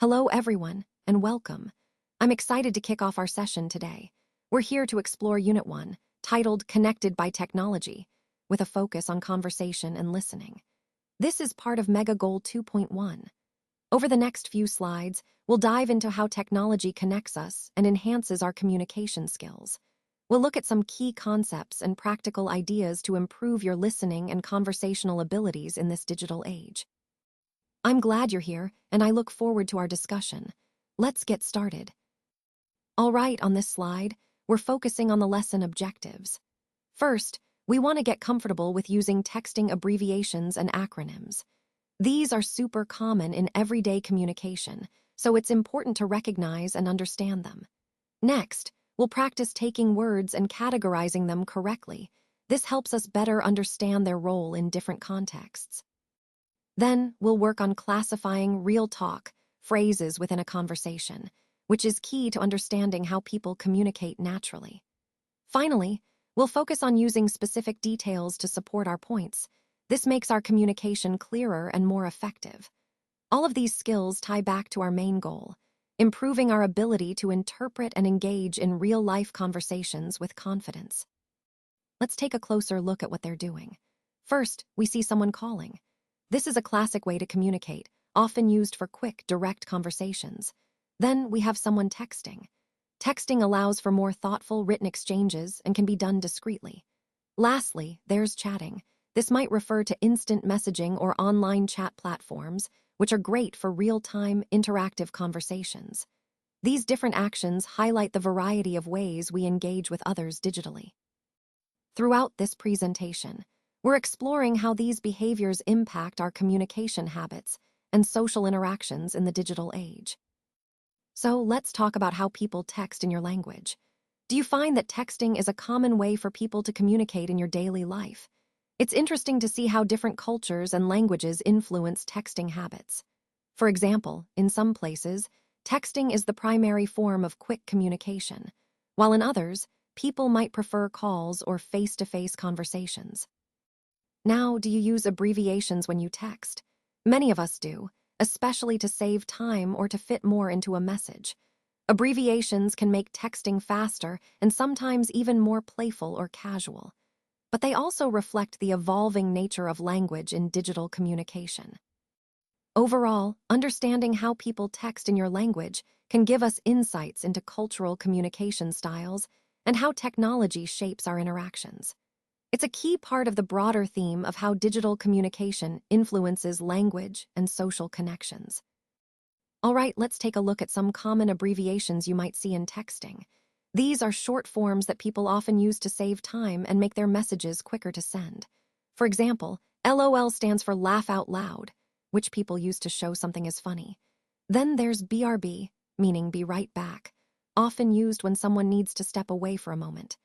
Hello, everyone, and welcome. I'm excited to kick off our session today. We're here to explore Unit 1, titled Connected by Technology, with a focus on conversation and listening. This is part of Mega Goal 2.1. Over the next few slides, we'll dive into how technology connects us and enhances our communication skills. We'll look at some key concepts and practical ideas to improve your listening and conversational abilities in this digital age. I'm glad you're here, and I look forward to our discussion. Let's get started. All right, on this slide, we're focusing on the lesson objectives. First, we want to get comfortable with using texting abbreviations and acronyms. These are super common in everyday communication, so it's important to recognize and understand them. Next, we'll practice taking words and categorizing them correctly. This helps us better understand their role in different contexts. Then, we'll work on classifying real talk, phrases within a conversation, which is key to understanding how people communicate naturally. Finally, we'll focus on using specific details to support our points. This makes our communication clearer and more effective. All of these skills tie back to our main goal, improving our ability to interpret and engage in real-life conversations with confidence. Let's take a closer look at what they're doing. First, we see someone calling. This is a classic way to communicate, often used for quick, direct conversations. Then we have someone texting. Texting allows for more thoughtful written exchanges and can be done discreetly. Lastly, there's chatting. This might refer to instant messaging or online chat platforms, which are great for real-time, interactive conversations. These different actions highlight the variety of ways we engage with others digitally. Throughout this presentation, we're exploring how these behaviors impact our communication habits and social interactions in the digital age. So let's talk about how people text in your language. Do you find that texting is a common way for people to communicate in your daily life? It's interesting to see how different cultures and languages influence texting habits. For example, in some places, texting is the primary form of quick communication, while in others, people might prefer calls or face-to-face conversations. Now, do you use abbreviations when you text? Many of us do, especially to save time or to fit more into a message. Abbreviations can make texting faster and sometimes even more playful or casual. But they also reflect the evolving nature of language in digital communication. Overall, understanding how people text in your language can give us insights into cultural communication styles and how technology shapes our interactions. It's a key part of the broader theme of how digital communication influences language and social connections. All right, let's take a look at some common abbreviations you might see in texting. These are short forms that people often use to save time and make their messages quicker to send. For example, LOL stands for laugh out loud, which people use to show something is funny. Then there's BRB, meaning be right back, often used when someone needs to step away for a moment.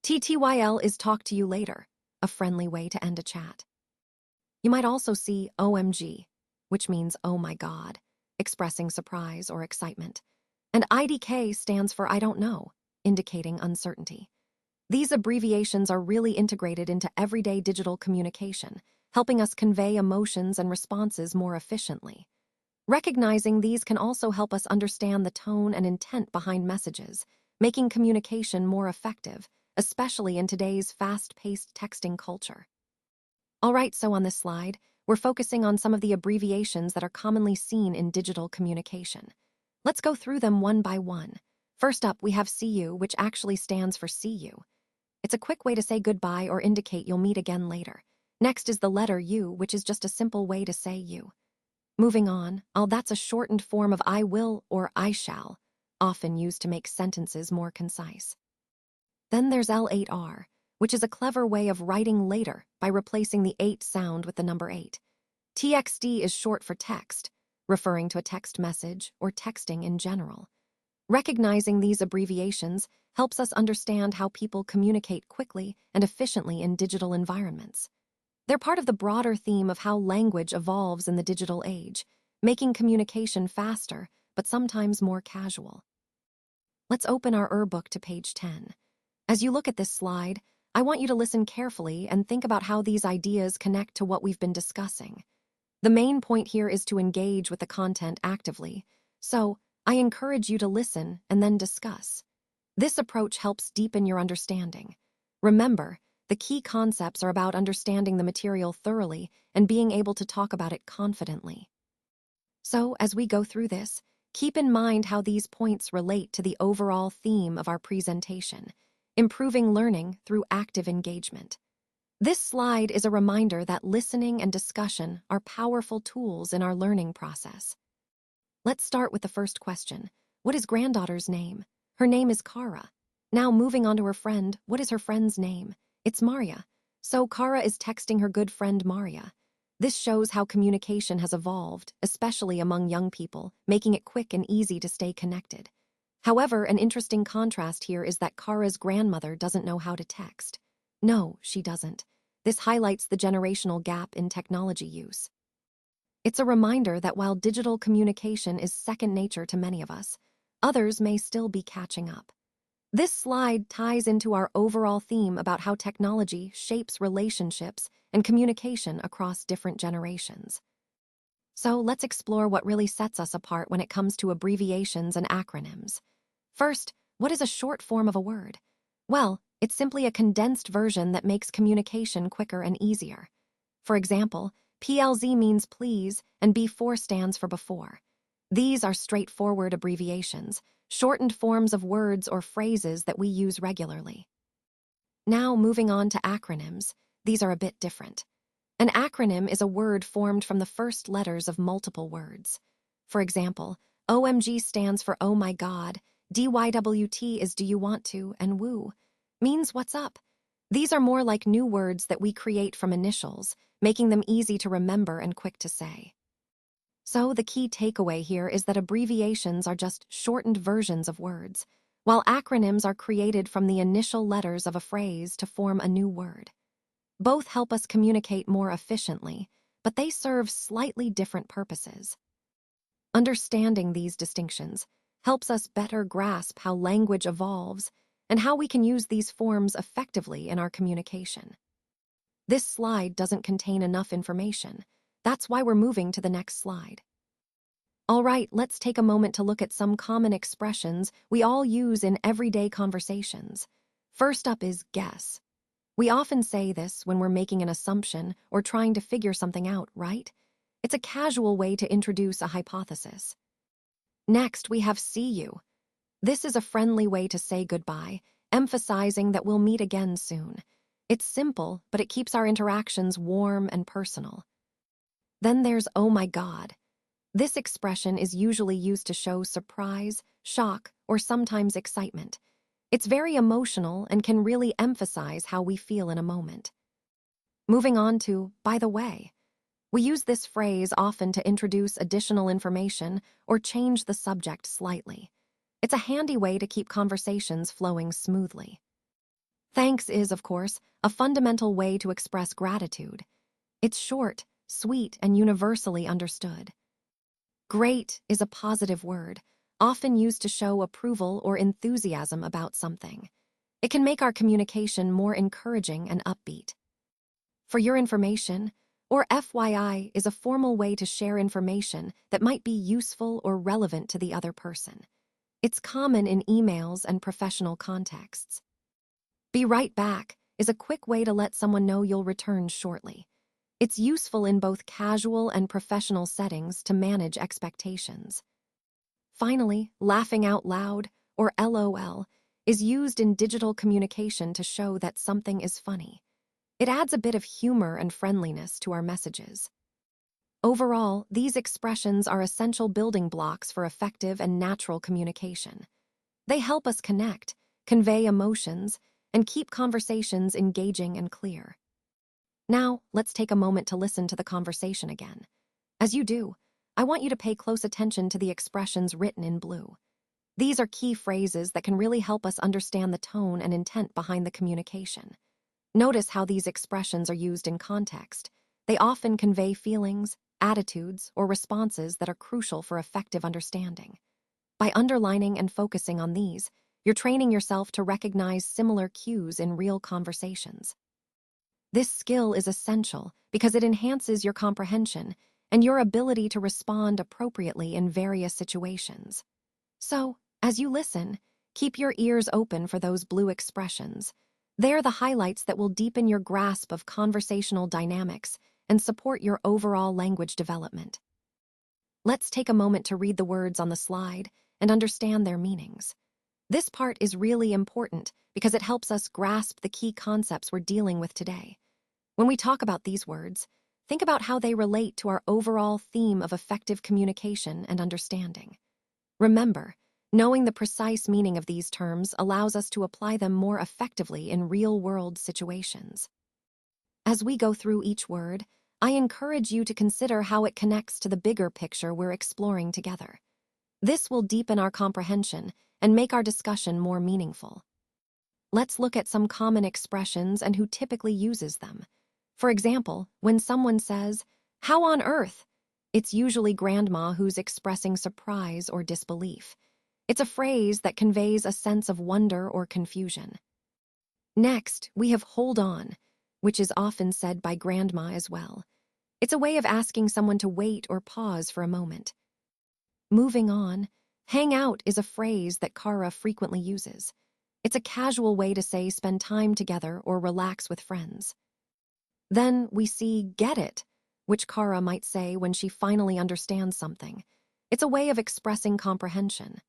TTYL is talk to you later, a friendly way to end a chat. You might also see OMG, which means oh my god, expressing surprise or excitement. And IDK stands for I don't know, indicating uncertainty. These abbreviations are really integrated into everyday digital communication, helping us convey emotions and responses more efficiently. Recognizing these can also help us understand the tone and intent behind messages, making communication more effective, especially in today's fast-paced texting culture. All right, so on this slide, we're focusing on some of the abbreviations that are commonly seen in digital communication. Let's go through them one by one. First up, we have see you, which actually stands for see you. It's a quick way to say goodbye or indicate you'll meet again later. Next is the letter U, which is just a simple way to say you. Moving on, that's a shortened form of I will or I shall, often used to make sentences more concise. Then there's L8R, which is a clever way of writing later by replacing the 8 sound with the number 8. TXT is short for text, referring to a text message or texting in general. Recognizing these abbreviations helps us understand how people communicate quickly and efficiently in digital environments. They're part of the broader theme of how language evolves in the digital age, making communication faster, but sometimes more casual. Let's open our book to page 10. As you look at this slide, I want you to listen carefully and think about how these ideas connect to what we've been discussing. The main point here is to engage with the content actively, So, I encourage you to listen and then discuss. This approach helps deepen your understanding. Remember, the key concepts are about understanding the material thoroughly and being able to talk about it confidently. So, as we go through this, keep in mind how these points relate to the overall theme of our presentation, improving learning through active engagement. This slide is a reminder that listening and discussion are powerful tools in our learning process. Let's start with the first question. What is granddaughter's name? Her name is Kara. Now moving on to her friend, what is her friend's name? It's Maria. So Kara is texting her good friend Maria. This shows how communication has evolved, especially among young people, making it quick and easy to stay connected. However, an interesting contrast here is that Kara's grandmother doesn't know how to text. No, she doesn't. This highlights the generational gap in technology use. It's a reminder that while digital communication is second nature to many of us, others may still be catching up. This slide ties into our overall theme about how technology shapes relationships and communication across different generations. So let's explore what really sets us apart when it comes to abbreviations and acronyms. First, what is a short form of a word? Well, it's simply a condensed version that makes communication quicker and easier. For example, PLZ means please and B4 stands for before. These are straightforward abbreviations, shortened forms of words or phrases that we use regularly. Now moving on to acronyms, these are a bit different. An acronym is a word formed from the first letters of multiple words. For example, OMG stands for oh my god, DYWT is do you want to, and WOO means what's up. These are more like new words that we create from initials, making them easy to remember and quick to say. So the key takeaway here is that abbreviations are just shortened versions of words, while acronyms are created from the initial letters of a phrase to form a new word. Both help us communicate more efficiently, but they serve slightly different purposes. Understanding these distinctions helps us better grasp how language evolves and how we can use these forms effectively in our communication. This slide doesn't contain enough information. That's why we're moving to the next slide. All right, let's take a moment to look at some common expressions we all use in everyday conversations. First up is guess. We often say this when we're making an assumption or trying to figure something out, right? It's a casual way to introduce a hypothesis. Next, we have see you. This is a friendly way to say goodbye, emphasizing that we'll meet again soon. It's simple, but it keeps our interactions warm and personal. Then there's oh my god. This expression is usually used to show surprise, shock, or sometimes excitement. It's very emotional and can really emphasize how we feel in a moment. Moving on to by the way. We use this phrase often to introduce additional information or change the subject slightly. It's a handy way to keep conversations flowing smoothly. Thanks is, of course, a fundamental way to express gratitude. It's short, sweet, and universally understood. Great is a positive word, often used to show approval or enthusiasm about something. It can make our communication more encouraging and upbeat. For your information, or FYI, is a formal way to share information that might be useful or relevant to the other person. It's common in emails and professional contexts. Be right back is a quick way to let someone know you'll return shortly. It's useful in both casual and professional settings to manage expectations. Finally, laughing out loud, or LOL, is used in digital communication to show that something is funny. It adds a bit of humor and friendliness to our messages. Overall, these expressions are essential building blocks for effective and natural communication. They help us connect, convey emotions, and keep conversations engaging and clear. Now, let's take a moment to listen to the conversation again. As you do, I want you to pay close attention to the expressions written in blue. These are key phrases that can really help us understand the tone and intent behind the communication. Notice how these expressions are used in context. They often convey feelings, attitudes, or responses that are crucial for effective understanding. By underlining and focusing on these, you're training yourself to recognize similar cues in real conversations. This skill is essential because it enhances your comprehension and your ability to respond appropriately in various situations. So, as you listen, keep your ears open for those blue expressions. They are the highlights that will deepen your grasp of conversational dynamics and support your overall language development. Let's take a moment to read the words on the slide and understand their meanings. This part is really important because it helps us grasp the key concepts we're dealing with today. When we talk about these words, think about how they relate to our overall theme of effective communication and understanding. Remember, knowing the precise meaning of these terms allows us to apply them more effectively in real-world situations. As we go through each word, I encourage you to consider how it connects to the bigger picture we're exploring together. This will deepen our comprehension and make our discussion more meaningful. Let's look at some common expressions and who typically uses them. For example, when someone says, "How on earth?" it's usually grandma who's expressing surprise or disbelief. It's a phrase that conveys a sense of wonder or confusion. Next, we have "hold on," which is often said by grandma as well. It's a way of asking someone to wait or pause for a moment. Moving on, "hang out" is a phrase that Kara frequently uses. It's a casual way to say spend time together or relax with friends. Then we see "get it," which Kara might say when she finally understands something. It's a way of expressing comprehension.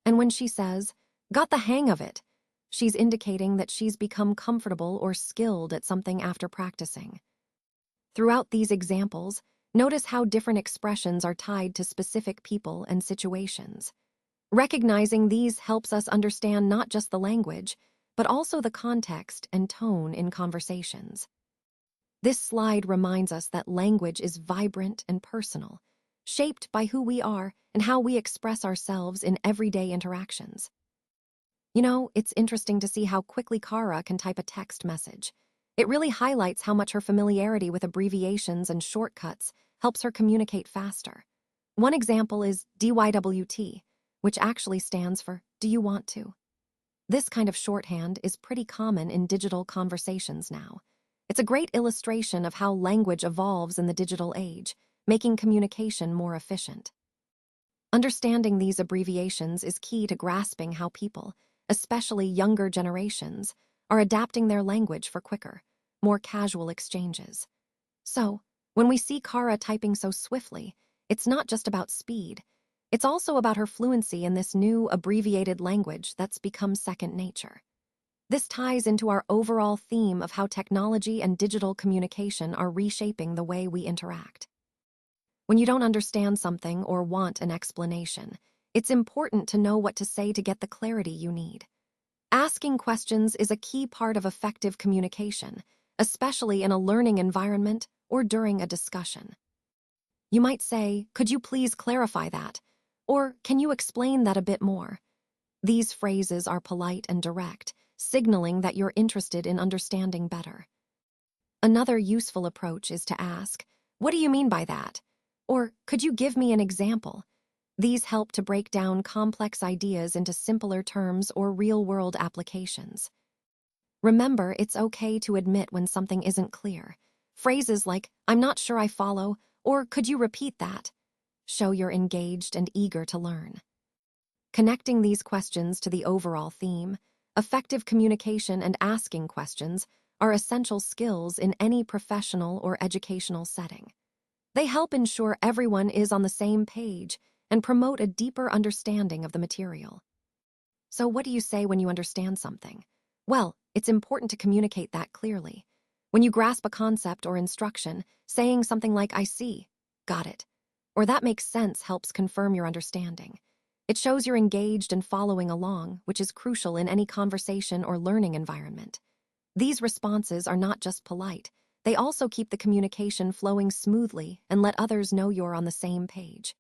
And when she says, "got the hang of it," she's indicating that she's become comfortable or skilled at something after practicing. Throughout these examples, notice how different expressions are tied to specific people and situations. Recognizing these helps us understand not just the language, but also the context and tone in conversations. This slide reminds us that language is vibrant and personal, shaped by who we are and how we express ourselves in everyday interactions. You know, it's interesting to see how quickly Kara can type a text message. It really highlights how much her familiarity with abbreviations and shortcuts helps her communicate faster. One example is DYWT, which actually stands for "Do you want to?" This kind of shorthand is pretty common in digital conversations now. It's a great illustration of how language evolves in the digital age, making communication more efficient. Understanding these abbreviations is key to grasping how people, especially younger generations, are adapting their language for quicker, more casual exchanges. So, when we see Kara typing so swiftly, it's not just about speed. It's also about her fluency in this new abbreviated language that's become second nature. This ties into our overall theme of how technology and digital communication are reshaping the way we interact. When you don't understand something or want an explanation, it's important to know what to say to get the clarity you need. Asking questions is a key part of effective communication, especially in a learning environment or during a discussion. You might say, "Could you please clarify that?" Or, "Can you explain that a bit more?" These phrases are polite and direct, signaling that you're interested in understanding better. Another useful approach is to ask, "What do you mean by that?" Or, "Could you give me an example?" These help to break down complex ideas into simpler terms or real-world applications. Remember, it's okay to admit when something isn't clear. Phrases like, "I'm not sure I follow," or "Could you repeat that?" show you're engaged and eager to learn. Connecting these questions to the overall theme, effective communication and asking questions are essential skills in any professional or educational setting. They help ensure everyone is on the same page and promote a deeper understanding of the material. So what do you say when you understand something? Well, it's important to communicate that clearly. When you grasp a concept or instruction, saying something like, "I see," "got it," or "that makes sense" helps confirm your understanding. It shows you're engaged and following along, which is crucial in any conversation or learning environment. These responses are not just polite, they also keep the communication flowing smoothly and let others know you're on the same page.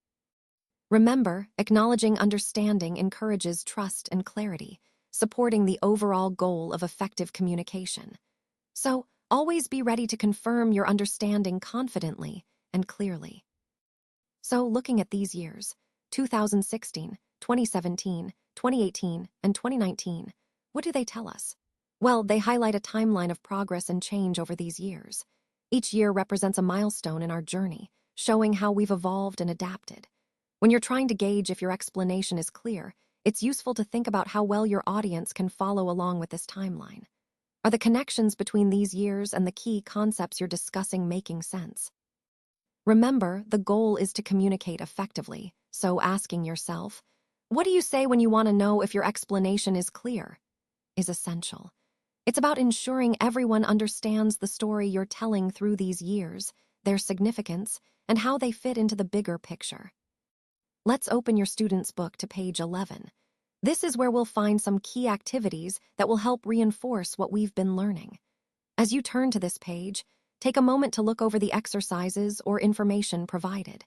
Remember, acknowledging understanding encourages trust and clarity, supporting the overall goal of effective communication. So, always be ready to confirm your understanding confidently and clearly. So, looking at these years, 2016, 2017, 2018, and 2019, what do they tell us? Well, they highlight a timeline of progress and change over these years. Each year represents a milestone in our journey, showing how we've evolved and adapted. When you're trying to gauge if your explanation is clear, it's useful to think about how well your audience can follow along with this timeline. Are the connections between these years and the key concepts you're discussing making sense? Remember, the goal is to communicate effectively, so asking yourself, what do you say when you want to know if your explanation is clear, is essential. It's about ensuring everyone understands the story you're telling through these years, their significance, and how they fit into the bigger picture. Let's open your student's book to page 11. This is where we'll find some key activities that will help reinforce what we've been learning. As you turn to this page, take a moment to look over the exercises or information provided.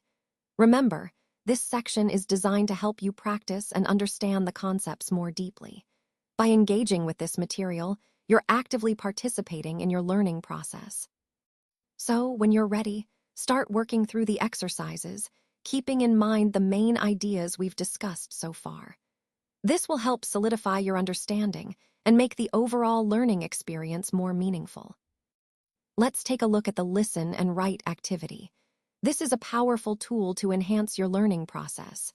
Remember, this section is designed to help you practice and understand the concepts more deeply. By engaging with this material, you're actively participating in your learning process. So, when you're ready, start working through the exercises, keeping in mind the main ideas we've discussed so far. This will help solidify your understanding and make the overall learning experience more meaningful. Let's take a look at the listen and write activity. This is a powerful tool to enhance your learning process.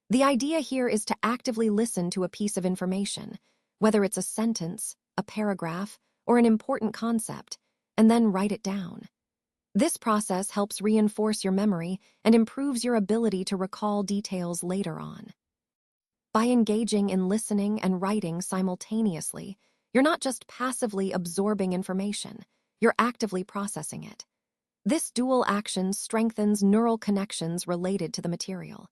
The idea here is to actively listen to a piece of information, whether it's a sentence, a paragraph, or an important concept, and then write it down. This process helps reinforce your memory and improves your ability to recall details later on. By engaging in listening and writing simultaneously, you're not just passively absorbing information, you're actively processing it. This dual action strengthens neural connections related to the material.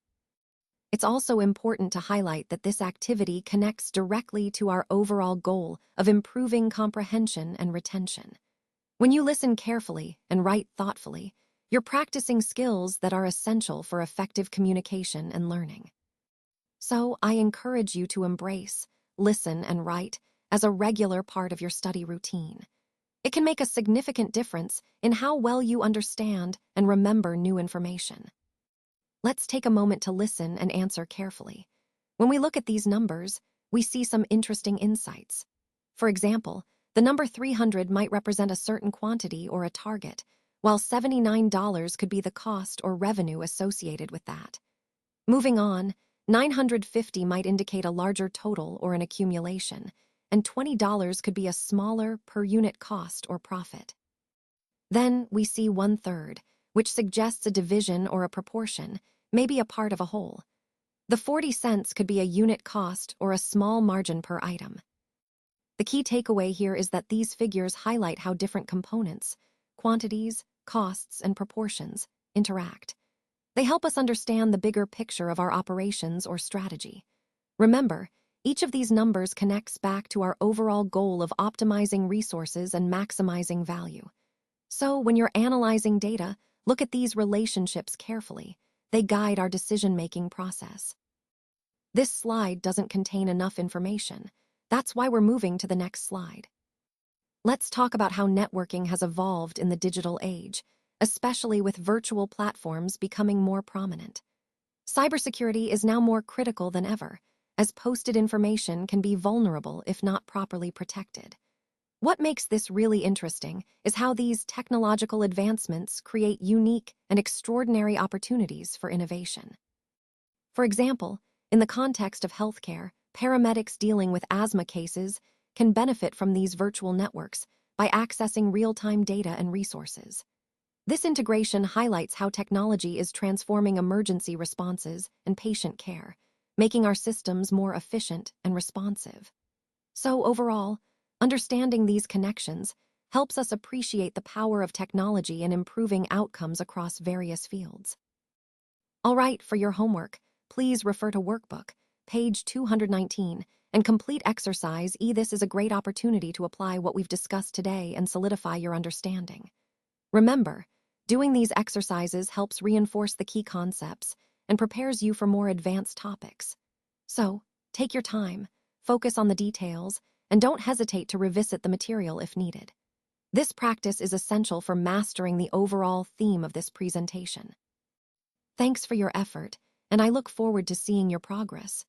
It's also important to highlight that this activity connects directly to our overall goal of improving comprehension and retention. When you listen carefully and write thoughtfully, you're practicing skills that are essential for effective communication and learning. So, I encourage you to embrace, listen, and write as a regular part of your study routine. It can make a significant difference in how well you understand and remember new information. Let's take a moment to listen and answer carefully. When we look at these numbers, we see some interesting insights. For example, the number 300 might represent a certain quantity or a target, while $79 could be the cost or revenue associated with that. Moving on, 950 might indicate a larger total or an accumulation, and $20 could be a smaller per-unit cost or profit. Then we see 1/3, which suggests a division or a proportion, maybe a part of a whole. The 40 cents could be a unit cost or a small margin per item. The key takeaway here is that these figures highlight how different components, quantities, costs, and proportions interact. They help us understand the bigger picture of our operations or strategy. Remember, each of these numbers connects back to our overall goal of optimizing resources and maximizing value. So, when you're analyzing data, look at these relationships carefully. They guide our decision-making process. This slide doesn't contain enough information. That's why we're moving to the next slide. Let's talk about how networking has evolved in the digital age, especially with virtual platforms becoming more prominent. Cybersecurity is now more critical than ever, as posted information can be vulnerable if not properly protected. What makes this really interesting is how these technological advancements create unique and extraordinary opportunities for innovation. For example, in the context of healthcare, paramedics dealing with asthma cases can benefit from these virtual networks by accessing real-time data and resources. This integration highlights how technology is transforming emergency responses and patient care, making our systems more efficient and responsive. So overall, understanding these connections helps us appreciate the power of technology in improving outcomes across various fields. All right, for your homework, please refer to workbook, page 219, and complete exercise E. This is a great opportunity to apply what we've discussed today and solidify your understanding. Remember, doing these exercises helps reinforce the key concepts and prepares you for more advanced topics. So, take your time, focus on the details, and don't hesitate to revisit the material if needed. This practice is essential for mastering the overall theme of this presentation. Thanks for your effort, and I look forward to seeing your progress.